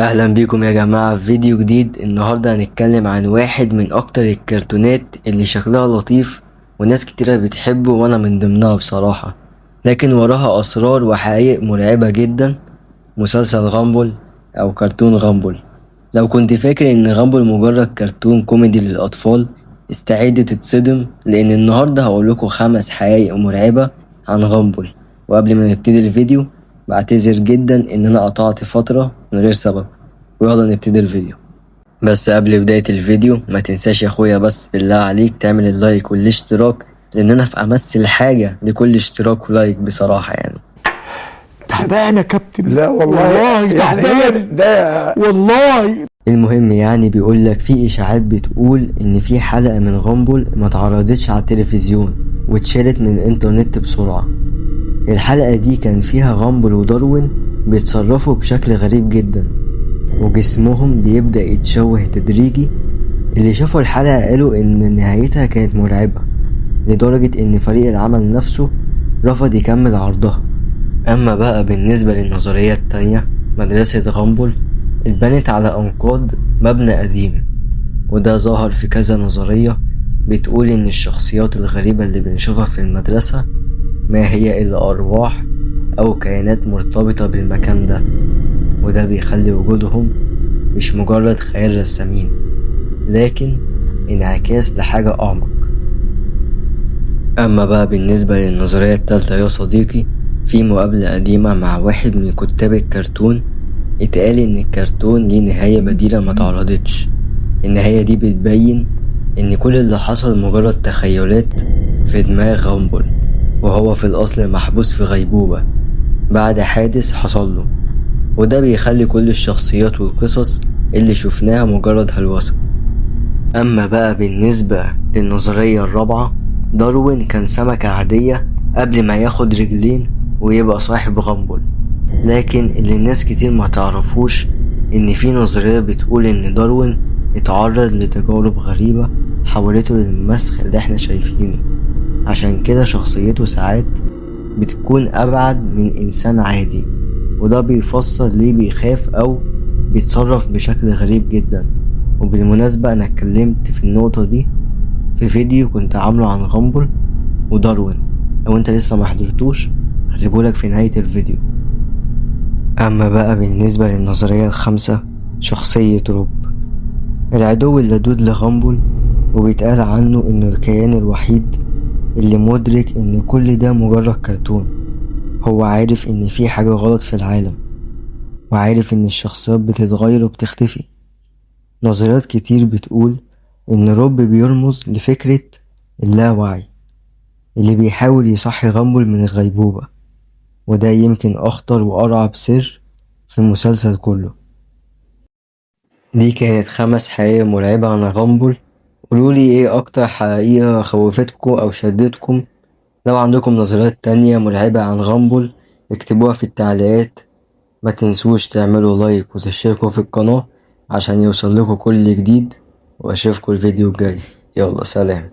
اهلا بيكم يا جماعة في فيديو جديد. النهاردة هنتكلم عن واحد من اكتر الكرتونات اللي شكلها لطيف وناس كتيرة بتحبه وانا من ضمنها بصراحة، لكن وراها اسرار وحقائق مرعبة جدا. مسلسل غامبل او كرتون غامبل. لو كنت فاكر ان غامبل مجرد كرتون كوميدي للاطفال استعد تتصدم، لان النهاردة هقولكوا 5 حقائق مرعبة عن غامبل. وقبل ما نبتدي الفيديو بعتذر جدا ان انا قطعت فترة من غير سبب، ويلا نبتدي الفيديو. بس قبل بداية الفيديو ما تنساش يا اخويا، بس بالله عليك تعمل اللايك والاشتراك، لان انا في امس الحاجة لكل اشتراك ولايك بصراحة يعني. تعبان يا كابتن. لا والله يعني تعبان ده والله. المهم يعني بيقولك في اشاعات بتقول ان في حلقة من غامبل ما اتعرضتش على التلفزيون واتشالت من الانترنت بسرعة. الحلقة دي كان فيها غامبل وداروين بيتصرفوا بشكل غريب جدا وجسمهم بيبدأ يتشوه تدريجي. اللي شافوا الحلقة قالوا ان نهايتها كانت مرعبة لدرجة ان فريق العمل نفسه رفض يكمل عرضها. اما بقى بالنسبة للنظرية التانية، مدرسة غامبل اتبنت على انقاض مبنى قديم، وده ظهر في كذا نظرية بتقول ان الشخصيات الغريبة اللي بنشوفها في المدرسة ما هي الا ارواح او كائنات مرتبطة بالمكان ده، وده بيخلي وجودهم مش مجرد خيال رسامين لكن انعكاس لحاجة أعمق. أما بقى بالنسبة للنظرية التالتة يا صديقي، في مقابلة قديمة مع واحد من كتاب الكرتون اتقال إن الكرتون ليه نهاية بديلة ما تعرضتش. النهاية دي بتبين إن كل اللي حصل مجرد تخيلات في دماغ غامبل، وهو في الأصل محبوس في غيبوبة بعد حادث حصله، وده بيخلي كل الشخصيات والقصص اللي شفناها مجرد هلوسة. أما بقى بالنسبة للنظرية الرابعة، داروين كان سمكة عادية قبل ما ياخد رجلين ويبقى صاحب غامبل، لكن اللي الناس كتير ما تعرفوش إن في نظرية بتقول إن داروين اتعرض لتجارب غريبة حولته للمسخ اللي احنا شايفينه، عشان كده شخصيته ساعات بتكون أبعد من إنسان عادي، وده بيفسر ليه بيخاف أو بيتصرف بشكل غريب جدا. وبالمناسبة أنا اتكلمت في النقطة دي في فيديو كنت عامله عن غامبل وداروين، لو انت لسه محضرتوش هسيبهولك في نهاية الفيديو. أما بقى بالنسبة للنظرية الخامسة، شخصية روب، العدو اللدود لغامبل، وبيتقال عنه إنه الكيان الوحيد اللي مدرك إن كل ده مجرد كرتون. هو عارف إن في حاجة غلط في العالم، وعارف إن الشخصيات بتتغير وبتختفي. نظريات كتير بتقول إن روب بيرمز لفكرة اللاوعي اللي بيحاول يصحي غامبل من الغيبوبة، وده يمكن أخطر وأرعب سر في المسلسل كله. دي كانت 5 حقائق مرعبة عن غامبل. قولولي ايه أكتر حقيقة خوفتكم أو شدتكم. لو عندكم نظريات تانية مرعبة عن غامبل اكتبوها في التعليقات. ما تنسوش تعملوا لايك وتشتركوا في القناة عشان يوصل لكم كل جديد، واشوفكم الفيديو الجاي. يلا سلام.